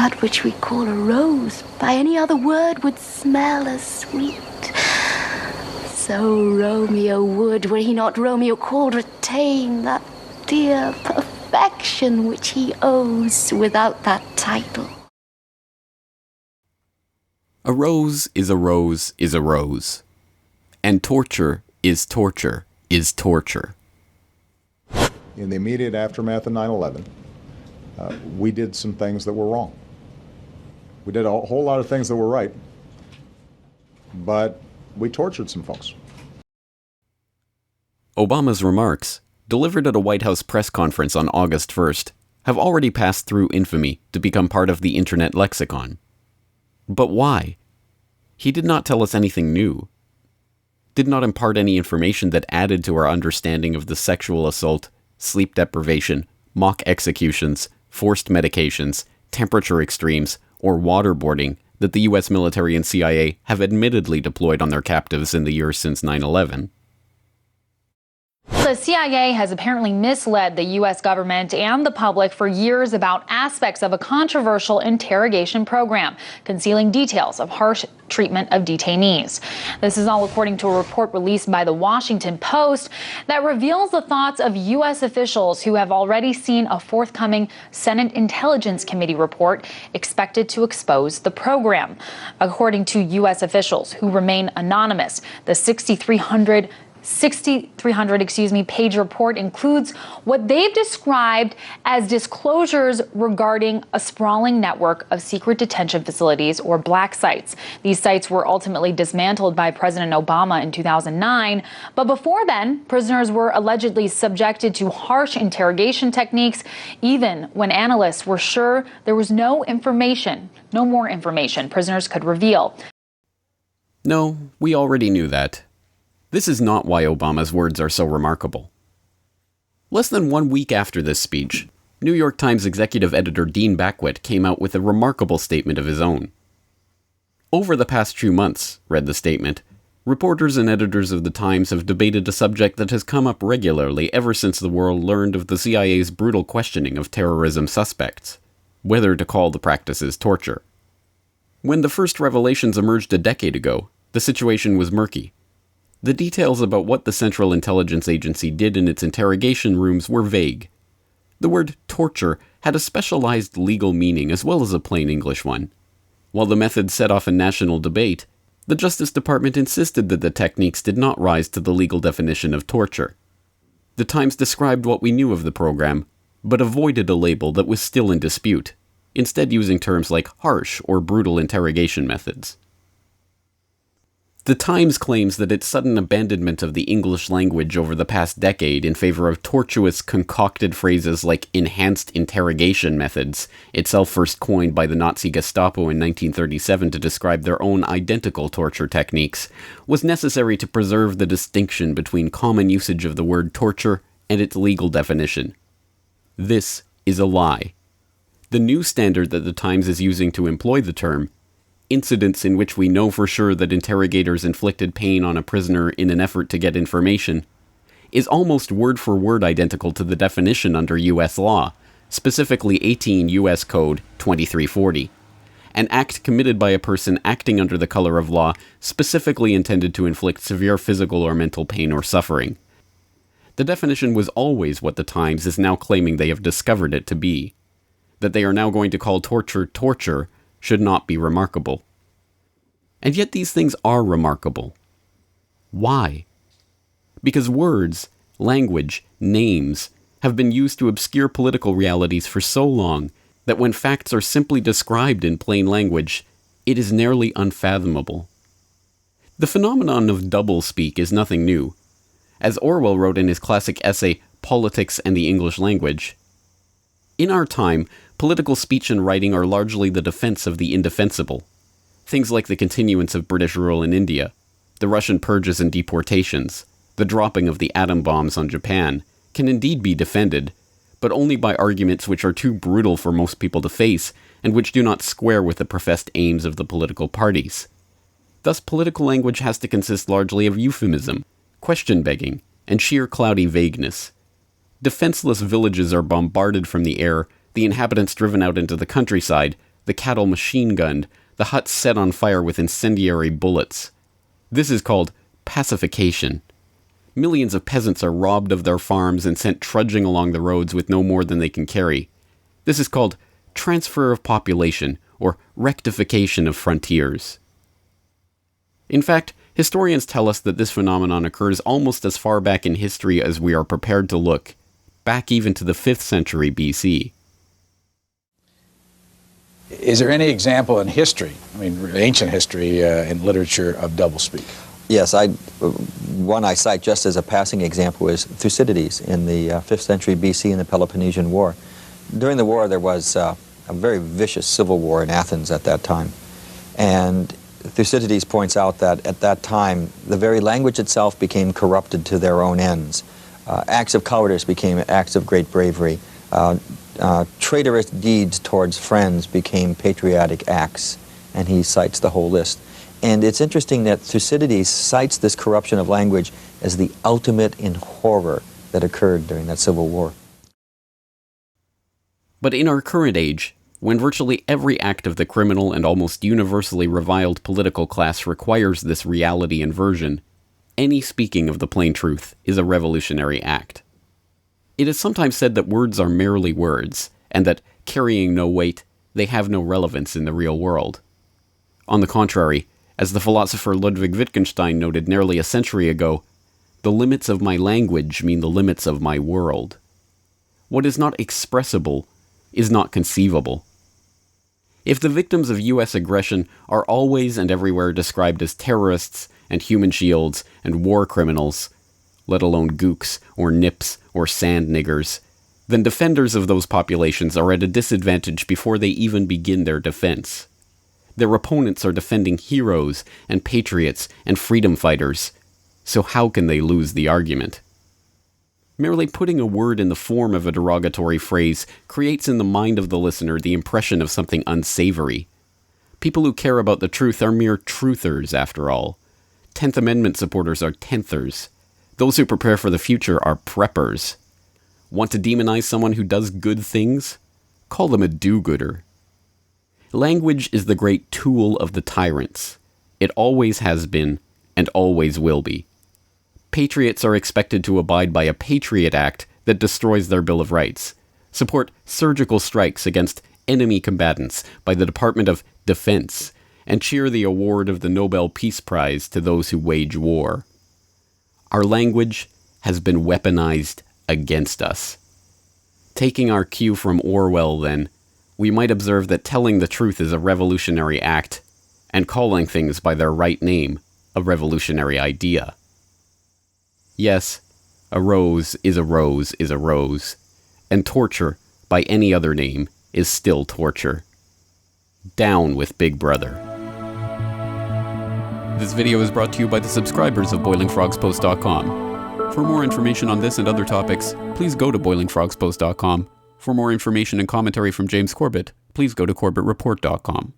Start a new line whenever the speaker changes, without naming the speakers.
that which we call a rose by any other word would smell as sweet. So Romeo would, were he not Romeo called, retain that dear perfection which he owes without that title.
A rose is a rose is a rose. And torture is torture is torture.
In the immediate aftermath of 9/11, we did some things that were wrong. We did a whole lot of things that were right, but we tortured some folks.
Obama's remarks, delivered at a White House press conference on August 1st, have already passed through infamy to become part of the internet lexicon. But why? He did not tell us anything new. Did not impart any information that added to our understanding of the sexual assault, sleep deprivation, mock executions, forced medications, temperature extremes, or waterboarding that the US military and CIA have admittedly deployed on their captives in the years since 9/11.
The CIA has apparently misled the U.S. government and the public for years about aspects of a controversial interrogation program, concealing details of harsh treatment of detainees. This is all according to a report released by the Washington Post that reveals the thoughts of U.S. officials who have already seen a forthcoming Senate Intelligence Committee report expected to expose the program. According to U.S. officials who remain anonymous, the 6,300 page report includes what they've described as disclosures regarding a sprawling network of secret detention facilities or black sites. These sites were ultimately dismantled by President Obama in 2009, but before then, prisoners were allegedly subjected to harsh interrogation techniques, even when analysts were sure there was no more information prisoners could reveal.
No, we already knew that. This is not why Obama's words are so remarkable. Less than 1 week after this speech, New York Times executive editor Dean Backwit came out with a remarkable statement of his own. Over the past few months, read the statement, reporters and editors of the Times have debated a subject that has come up regularly ever since the world learned of the CIA's brutal questioning of terrorism suspects, whether to call the practices torture. When the first revelations emerged a decade ago, the situation was murky. The details about what the Central Intelligence Agency did in its interrogation rooms were vague. The word torture had a specialized legal meaning as well as a plain English one. While the method set off a national debate, the Justice Department insisted that the techniques did not rise to the legal definition of torture. The Times described what we knew of the program, but avoided a label that was still in dispute, instead using terms like harsh or brutal interrogation methods. The Times claims that its sudden abandonment of the English language over the past decade in favor of tortuous, concocted phrases like enhanced interrogation methods, itself first coined by the Nazi Gestapo in 1937 to describe their own identical torture techniques, was necessary to preserve the distinction between common usage of the word torture and its legal definition. This is a lie. The new standard that the Times is using to employ the term, incidents in which we know for sure that interrogators inflicted pain on a prisoner in an effort to get information, is almost word-for-word identical to the definition under U.S. law, specifically 18 U.S. Code 2340, an act committed by a person acting under the color of law specifically intended to inflict severe physical or mental pain or suffering. The definition was always what the Times is now claiming they have discovered it to be. That they are now going to call torture torture should not be remarkable. And yet these things are remarkable. Why? Because words, language, names have been used to obscure political realities for so long that when facts are simply described in plain language, it is nearly unfathomable. The phenomenon of doublespeak is nothing new. As Orwell wrote in his classic essay, Politics and the English Language, in our time, political speech and writing are largely the defense of the indefensible. Things like the continuance of British rule in India, the Russian purges and deportations, the dropping of the atom bombs on Japan, can indeed be defended, but only by arguments which are too brutal for most people to face and which do not square with the professed aims of the political parties. Thus, political language has to consist largely of euphemism, question-begging, and sheer cloudy vagueness. Defenseless villages are bombarded from the air, the inhabitants driven out into the countryside, the cattle machine-gunned, the huts set on fire with incendiary bullets. This is called pacification. Millions of peasants are robbed of their farms and sent trudging along the roads with no more than they can carry. This is called transfer of population, or rectification of frontiers. In fact, historians tell us that this phenomenon occurs almost as far back in history as we are prepared to look, back even to the 5th century BC.
Is there any example in history, ancient history, in literature, of doublespeak?
Yes, one I cite just as a passing example is Thucydides in the 5th century BC in the Peloponnesian War. During the war, there was a very vicious civil war in Athens at that time. And Thucydides points out that at that time, the very language itself became corrupted to their own ends. Acts of cowardice became acts of great bravery. Traitorous deeds towards friends became patriotic acts, and he cites the whole list. And it's interesting that Thucydides cites this corruption of language as the ultimate in horror that occurred during that civil war.
But in our current age, when virtually every act of the criminal and almost universally reviled political class requires this reality inversion, any speaking of the plain truth is a revolutionary act. It is sometimes said that words are merely words, and that, carrying no weight, they have no relevance in the real world. On the contrary, as the philosopher Ludwig Wittgenstein noted nearly a century ago, the limits of my language mean the limits of my world. What is not expressible is not conceivable. If the victims of U.S. aggression are always and everywhere described as terrorists and human shields and war criminals, let alone gooks or nips or sand niggers, then defenders of those populations are at a disadvantage before they even begin their defense. Their opponents are defending heroes and patriots and freedom fighters, so how can they lose the argument? Merely putting a word in the form of a derogatory phrase creates in the mind of the listener the impression of something unsavory. People who care about the truth are mere truthers, after all. 10th Amendment supporters are tenthers. Those who prepare for the future are preppers. Want to demonize someone who does good things? Call them a do-gooder. Language is the great tool of the tyrants. It always has been, and always will be. Patriots are expected to abide by a Patriot Act that destroys their Bill of Rights, support surgical strikes against enemy combatants by the Department of Defense, and cheer the award of the Nobel Peace Prize to those who wage war. Our language has been weaponized against us. Taking our cue from Orwell, then, we might observe that telling the truth is a revolutionary act, and calling things by their right name a revolutionary idea. Yes, a rose is a rose is a rose, and torture, by any other name, is still torture. Down with Big Brother. This video is brought to you by the subscribers of BoilingFrogsPost.com. For more information on this and other topics, please go to BoilingFrogsPost.com. For more information and commentary from James Corbett, please go to CorbettReport.com.